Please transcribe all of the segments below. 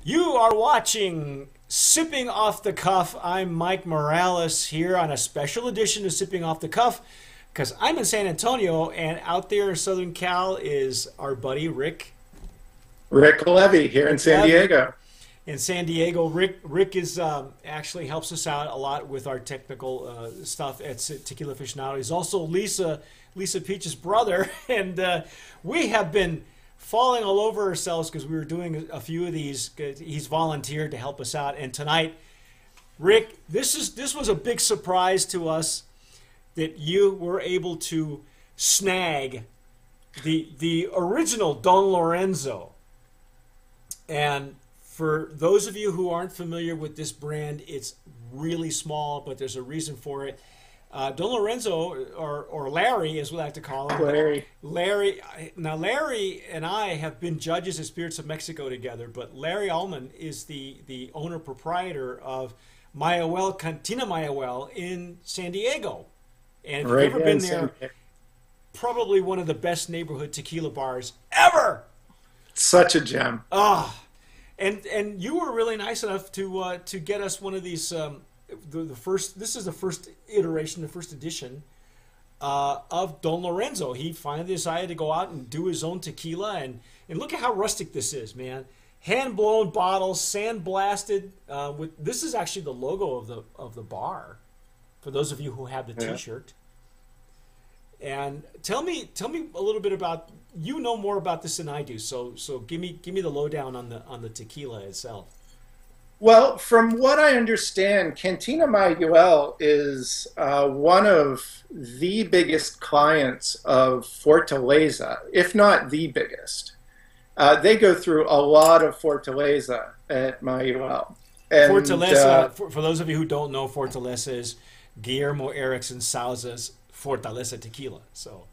You are watching Sipping Off the Cuff. I'm Mike Morales here on a special edition of Sipping Off the Cuff because I'm in San Antonio, and out there in Southern Cal is our buddy Rick. Rick Levy here in San Diego. In San Diego, Rick is actually helps us out a lot with our technical stuff at Tequila Aficionado. He's also Lisa Peach's brother, and we have been falling all over ourselves because we were doing a few of these. He's volunteered to help us out, and tonight, Rick, this was a big surprise to us that you were able to snag the original Don Lorenzo. And for those of you who aren't familiar with this brand, it's really small, but there's a reason for it. Don Lorenzo, or Larry, as we like to call him. Larry. Now, Larry and I have been judges at Spirits of Mexico together, but Larry Allman is the owner-proprietor of Mayawel, Cantina Mayawel in San Diego. And if you've ever been there, probably one of the best neighborhood tequila bars ever. Such a gem. And you were really nice enough to get us one of these. The first. This is the first iteration, the first edition of Don Lorenzo. He finally decided to go out and do his own tequila, and look at how rustic this is, man. Hand blown bottles, sand blasted. This is actually the logo of the bar. For those of you who have the T-shirt. And tell me a little bit about, you know more about this than I do, so give me the lowdown on the tequila itself. Well, from what I understand, Cantina Mayuel is one of the biggest clients of Fortaleza, if not the biggest. They go through a lot of Fortaleza at Mayuel. Fortaleza, for those of you who don't know, Fortaleza is Guillermo Erickson Souza's Fortaleza tequila. So,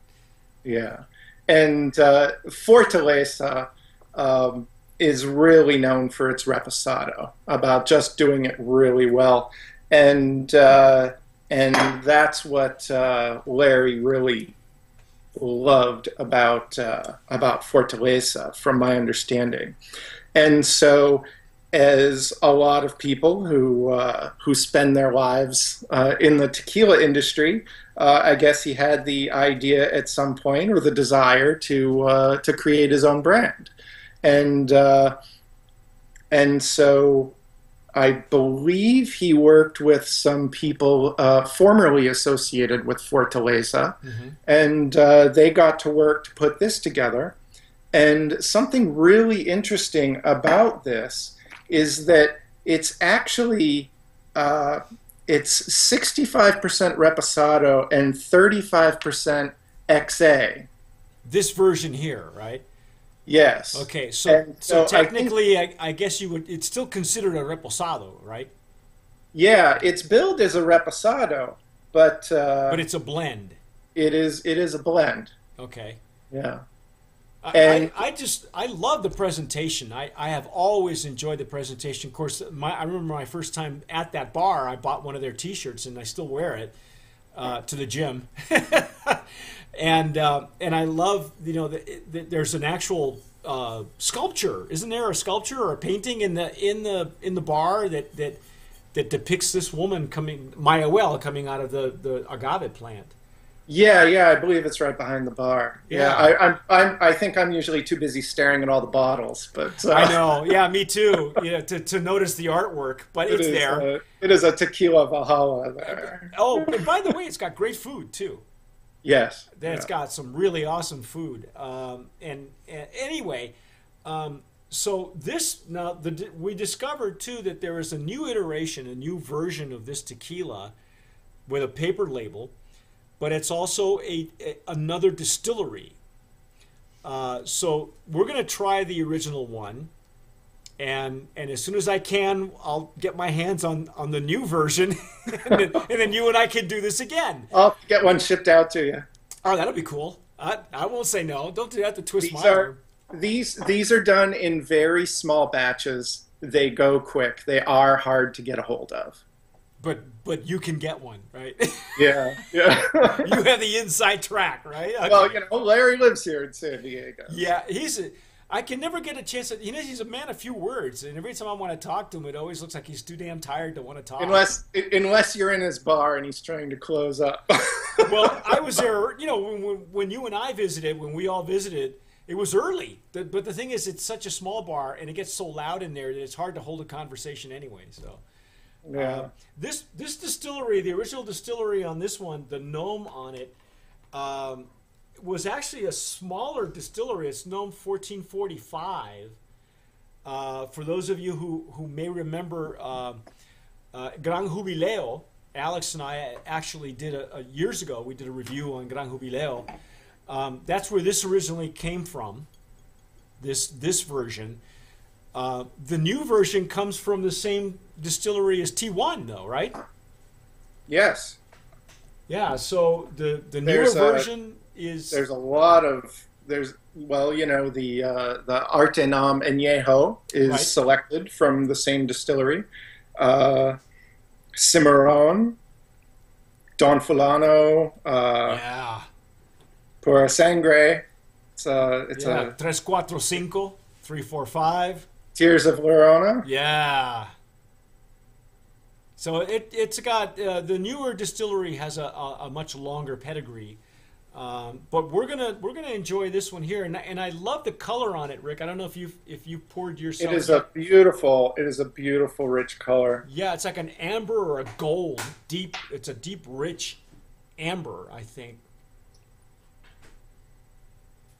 yeah, and Fortaleza is really known for its reposado, about just doing it really well, and that's what Larry really loved about Fortaleza, from my understanding, and so, as a lot of people who spend their lives in the tequila industry, I guess he had the idea at some point, or the desire to create his own brand, and so I believe he worked with some people formerly associated with Fortaleza, and they got to work to put this together. And something really interesting about this is that it's actually it's 65% Reposado and 35% XA. This version here, right? Yes. Okay, so technically, I guess it's still considered a Reposado, right? Yeah, it's billed as a Reposado, but it's a blend. It is a blend. Okay. Yeah. I love the presentation. I have always enjoyed the presentation. Of course, I remember my first time at that bar. I bought one of their T-shirts, and I still wear it to the gym. and I love, there's an actual sculpture. Isn't there a sculpture or a painting in the bar that depicts this woman Mayawel coming out of the agave plant? Yeah, I believe it's right behind the bar. Yeah, I think I'm usually too busy staring at all the bottles, but I know. Yeah, me too. To notice the artwork, but it's there. It is a tequila Valhalla there. Oh, and by the way, it's got great food too. Yes, it's got some really awesome food. Anyway, so this we discovered too that there is a new iteration, a new version of this tequila with a paper label. But it's also another distillery. So we're going to try the original one. And as soon as I can, I'll get my hands on the new version. and then you and I can do this again. I'll get one shipped out to you. Oh, that'll be cool. I won't say no. Don't do that to twist my arm. These are done in very small batches. They go quick. They are hard to get a hold of. But you can get one, right? Yeah. You have the inside track, right? Okay. Well, Larry lives here in San Diego. Yeah, I can never get a chance to, he's a man of few words, and every time I want to talk to him, it always looks like he's too damn tired to want to talk. Unless you're in his bar and he's trying to close up. Well, I was there, when you and I visited, when we all visited, it was early. But the thing is, it's such a small bar, and it gets so loud in there that it's hard to hold a conversation anyway. So, yeah. This distillery, the original distillery on this one, the gnome on it, was actually a smaller distillery. It's gnome 1445. For those of you who may remember Gran Jubileo, Alex and I actually did years ago. We did a review on Gran Jubileo. That's where this originally came from. This version. The new version comes from the same distillery as T1, though, right? Yes. Yeah. So the newer version is. There's a lot of the Artenam Añejo is right. selected from the same distillery. Cimarron, Don Fulano, Pura Sangre. It's a 345, 345. Tears of Llorona. Yeah. So it's got the newer distillery has a much longer pedigree, but we're gonna enjoy this one here, and I love the color on it, Rick. I don't know if you poured yourself. It is a beautiful rich color. Yeah, it's like an amber or a gold deep. It's a deep rich amber, I think.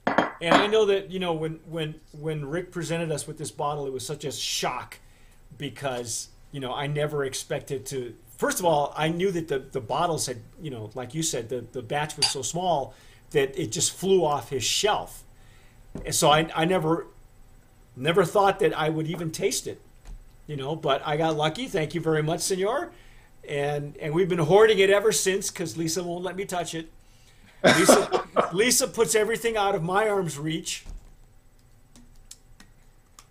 And I know that when Rick presented us with this bottle, it was such a shock because I never expected to. First of all, I knew that the bottles had like you said, the batch was so small that it just flew off his shelf. And so I never thought that I would even taste it, But I got lucky. Thank you very much, Senor. And we've been hoarding it ever since because Lisa won't let me touch it. Lisa puts everything out of my arm's reach,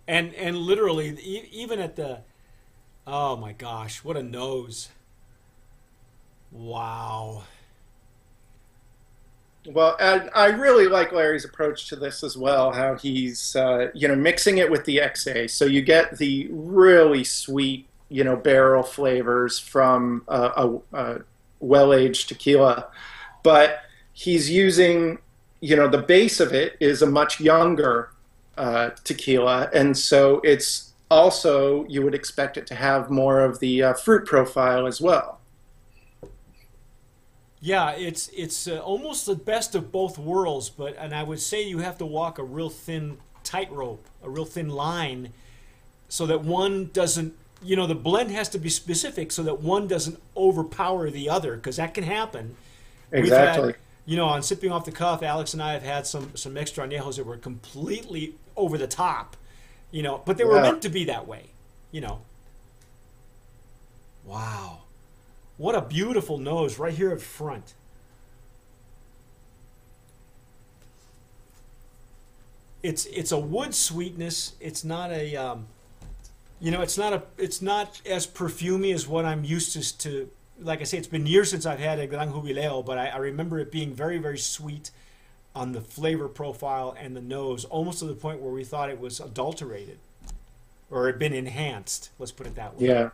and literally even at the, oh my gosh, what a nose! Wow. Well, I really like Larry's approach to this as well. How he's mixing it with the XA, so you get the really sweet barrel flavors from a well-aged tequila, but he's using, the base of it is a much younger tequila, and so it's also, you would expect it to have more of the fruit profile as well. Yeah, it's almost the best of both worlds, and I would say you have to walk a real thin tightrope, a real thin line, so that one doesn't, the blend has to be specific so that one doesn't overpower the other, because that can happen. Exactly. On Sipping Off the Cuff, Alex and I have had some extra añejos that were completely over the top, but they were meant to be that way, Wow. What a beautiful nose right here up front. It's a wood sweetness. It's not a it's not as perfumey as what I'm used to. Like I say, it's been years since I've had a Gran Jubileo, but I remember it being very, very sweet on the flavor profile and the nose, almost to the point where we thought it was adulterated or had been enhanced. Let's put it that way. Yeah.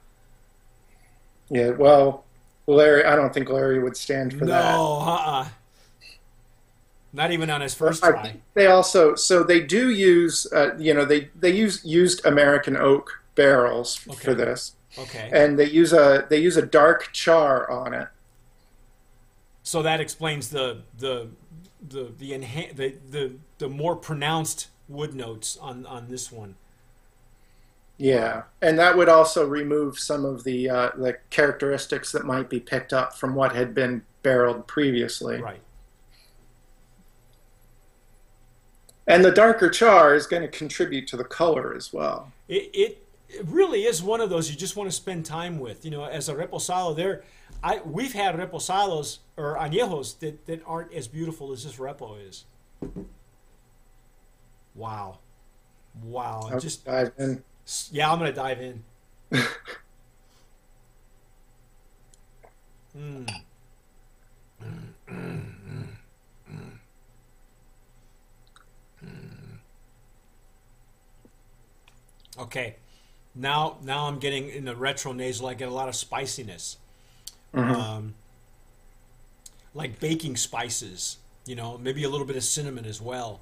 Yeah. Well, Larry, I don't think Larry would stand for that. No, not even on his first try. They also, so they do use, they use used American oak barrels for this. Okay. And they use a dark char on it. So that explains the more pronounced wood notes on this one. Yeah, and that would also remove some of the characteristics that might be picked up from what had been barreled previously. Right. And the darker char is going to contribute to the color as well. It really is one of those you just want to spend time with. As a reposado, we've had reposados or añejos that aren't as beautiful as this repo is. Wow. I'll just dive in. Yeah, I'm going to dive in. Mm. Okay. Now I'm getting in the retro nasal. I get a lot of spiciness, Hmm. um, like baking spices. Maybe a little bit of cinnamon as well.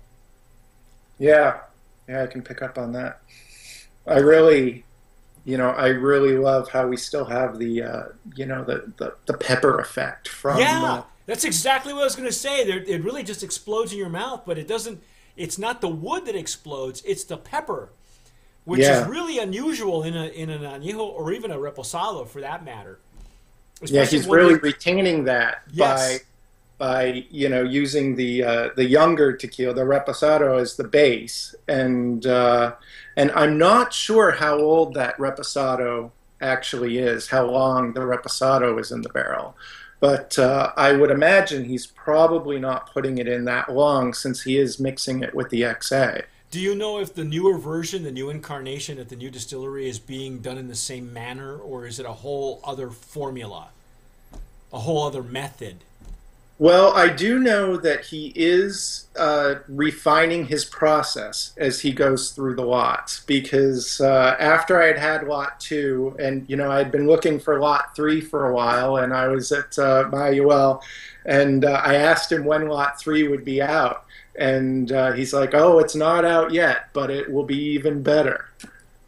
Yeah, yeah, I can pick up on that. I really, I really love how we still have the pepper effect from. Yeah, that's exactly what I was going to say. It really just explodes in your mouth, but it doesn't. It's not the wood that explodes; it's the pepper, which is Yeah, really unusual in an añejo or even a reposado for that matter. yeah, Especially he's one really you. retaining that by Yes. using the younger tequila, the reposado, as the base, and I'm not sure how old that reposado actually is, how long the reposado is in the barrel, but I would imagine he's probably not putting it in that long since he is mixing it with the XA. Do you know if the newer version, the new incarnation at the new distillery is being done in the same manner, or is it a whole other formula, a whole other method? Well, I do know that he is refining his process as he goes through the lots because after I had had lot two, and I had been looking for lot three for a while, and I was at Mayuel, and I asked him when lot three would be out, and he's like, "Oh, it's not out yet, but it will be even better."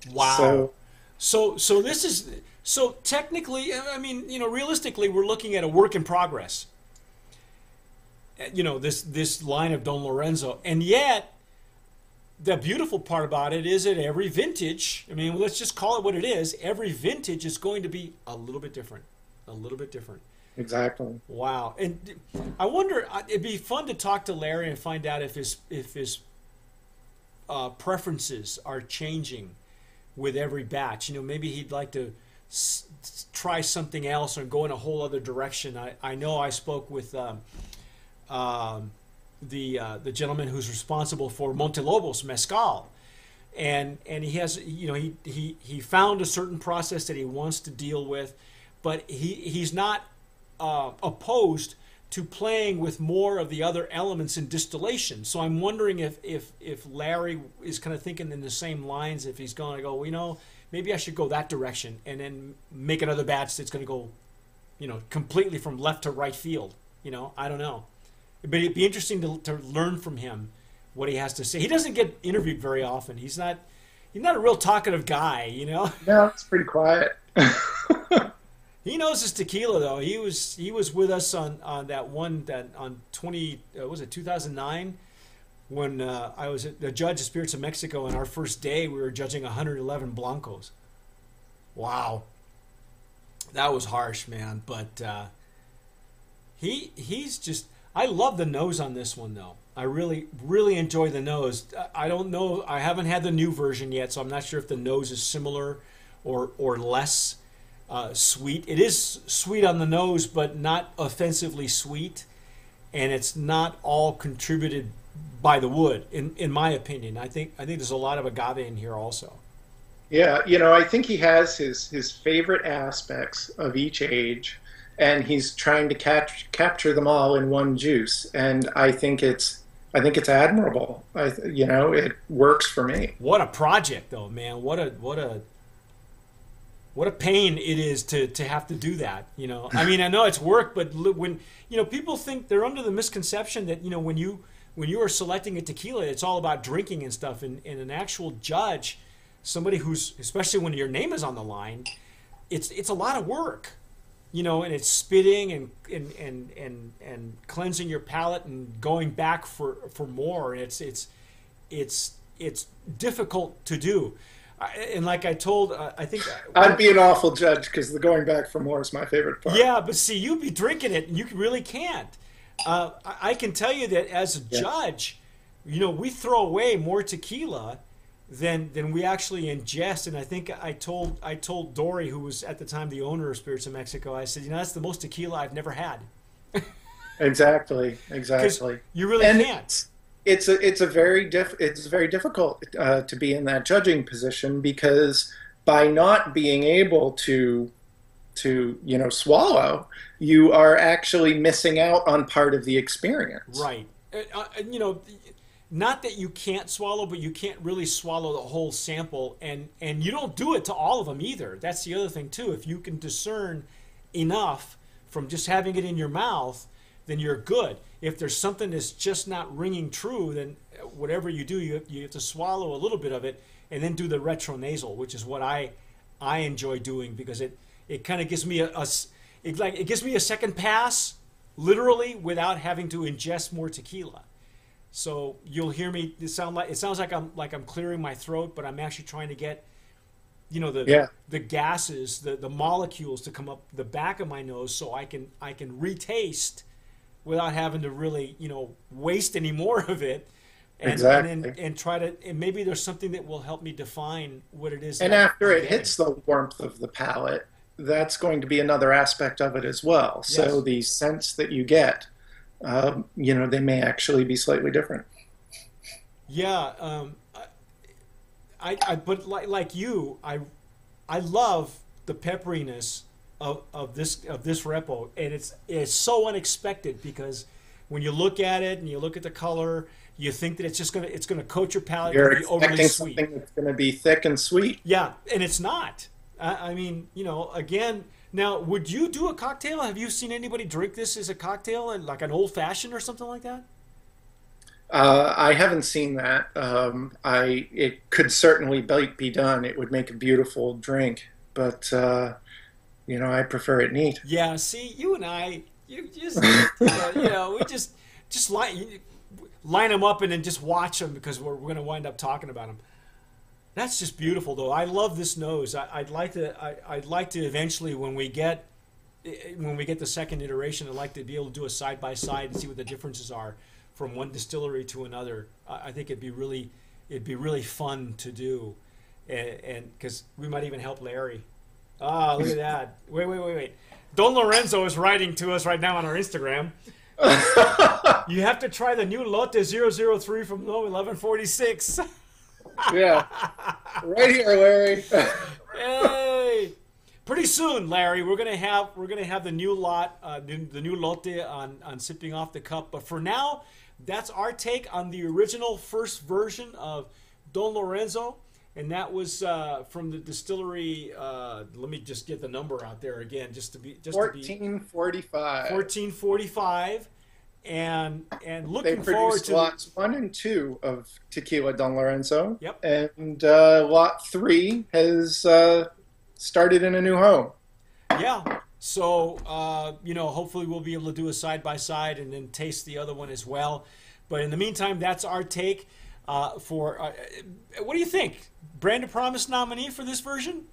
Wow. So So this is so technically. I mean, realistically, we're looking at a work in progress. This line of Don Lorenzo, and yet the beautiful part about it is that every vintage. I mean, let's just call it what it is. Every vintage is going to be a little bit different, a little bit different. exactly. Wow. And I wonder. It'd be fun to talk to Larry and find out if his preferences are changing with every batch. Maybe he'd like to try something else or go in a whole other direction. I know I spoke with the gentleman who's responsible for Montelobos mezcal, and he has he found a certain process that he wants to deal with, but he's not opposed to playing with more of the other elements in distillation. So I'm wondering if Larry is kind of thinking in the same lines, if he's going to go, maybe I should go that direction and then make another batch that's going to go, completely from left to right field. I don't know. But it'd be interesting to learn from him what he has to say. He doesn't get interviewed very often. He's not a real talkative guy. No, it's pretty quiet. He knows his tequila though. He was with us on that one that on 20 was it 2009 when I was a judge of Spirits of Mexico, and our first day we were judging 111 blancos. Wow, that was harsh, man. But he's just. I love the nose on this one though. I really really enjoy the nose. I don't know. I haven't had the new version yet, so I'm not sure if the nose is similar or less sweet. It is sweet on the nose, but not offensively sweet, and it's not all contributed by the wood. In my opinion, I think there's a lot of agave in here also. Yeah, I think he has his favorite aspects of each age, and he's trying to capture them all in one juice. And I think it's admirable. It works for me. What a project, though, man! What a pain it is to have to do that. I mean, I know it's work, but when people think they're under the misconception that when you are selecting a tequila, it's all about drinking and stuff. And an actual judge, somebody who's, especially when your name is on the line, it's a lot of work. And it's spitting and cleansing your palate and going back for more. It's difficult to do. And like I told, I think I'd be an awful judge because the going back for more is my favorite part. yeah, but see, you'd be drinking it, and you really can't. I can tell you that as a Yeah. judge, we throw away more tequila than we actually ingest. And I think I told Dory, who was at the time the owner of Spirits of Mexico, I said, that's the most tequila I've never had. Exactly, Because exactly. you really And can't. it's very difficult to be in that judging position because by not being able to swallow, you are actually missing out on part of the experience. Right. not that you can't swallow, but you can't really swallow the whole sample, and you don't do it to all of them either. That's the other thing too. If you can discern enough from just having it in your mouth, then you're good. If there's something that's just not ringing true, then whatever you do, you have to swallow a little bit of it and then do the retronasal, which is what I enjoy doing, because it kind of gives me it gives me a second pass, literally, without having to ingest more tequila. So you'll hear me. It sounds like I'm clearing my throat, but I'm actually trying to get, the gases, the molecules to come up the back of my nose, so I can retaste without having to really waste any more of it. Exactly. And try to, and maybe there's something that will help me define what it is. And after it hits the warmth of the palate, that's going to be another aspect of it as well. Yes. So the scents that you get, they may actually be slightly different. Yeah. But like you, I love the pepperiness of this Repo, and it's so unexpected, because when you look at it and you look at the color, you think that it's gonna coat your palate. You're and be overly expecting sweet. Something that's going to be thick and sweet. Yeah, and it's not. I mean, again, now, would you do a cocktail? Have you seen anybody drink this as a cocktail, and like an old fashioned or something like that? I haven't seen that. It could certainly be done. It would make a beautiful drink, but I prefer it neat. Yeah. See, you and I, you just, we just line them up and then just watch them, because we're going to wind up talking about them. That's just beautiful, though. I love this nose. I'd like to eventually, when we get the second iteration, I'd like to be able to do a side by side and see what the differences are from one distillery to another. I think it'd be really fun to do, and because we might even help Larry. Ah, look at that! Wait! Don Lorenzo is writing to us right now on our Instagram. You have to try the new Lotte 003 from Low 1146. Yeah, right here, Larry. Hey, pretty soon, Larry, we're gonna have the new lot, the new Lotte on Sipping Off the Cup. But for now, that's our take on the original first version of Don Lorenzo, and that was from the distillery. Let me just get the number out there again, just to be 1445. 1445. And looking forward to lots 1 and 2 of Tequila Don Lorenzo. Yep. And lot 3 has started in a new home. Yeah. So hopefully we'll be able to do a side by side and then taste the other one as well. But in the meantime, that's our take for. What do you think? Brand of Promise nominee for this version?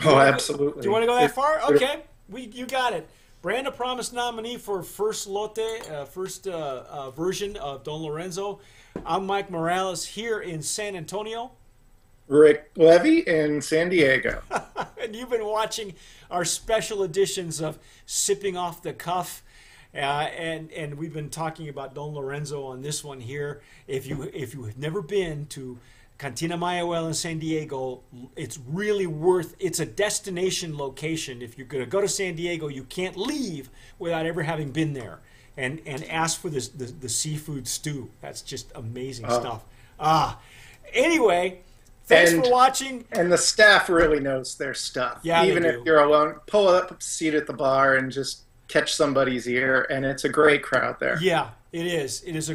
Oh, absolutely. Do you want to go that far? Okay, you got it. Brand of Promise nominee for first Lotte, first version of Don Lorenzo. I'm Mike Morales here in San Antonio. Rick Levy in San Diego. And you've been watching our special editions of Sipping Off the Cuff. And we've been talking about Don Lorenzo on this one here. If you have never been to Cantina Mayahuel in San Diego, it's really it's a destination location. If you're going to go to San Diego, you can't leave without ever having been there. And ask for the seafood stew. That's just amazing stuff. Anyway, thanks for watching. And the staff really knows their stuff. Yeah, even if you're alone, pull up a seat at the bar and just catch somebody's ear, and it's a great crowd there. Yeah, it is. It is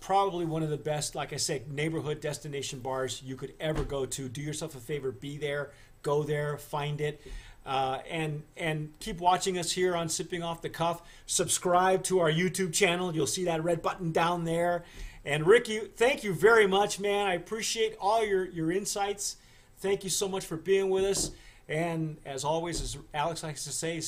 probably one of the best, like I said, neighborhood destination bars you could ever go to. Do yourself a favor, be there, go there, find it, and keep watching us here on Sipping Off the Cuff. Subscribe to our YouTube channel. You'll see that red button down there. And Ricky, thank you very much, man. I appreciate all your insights. Thank you so much for being with us. And as always, as Alex likes to say,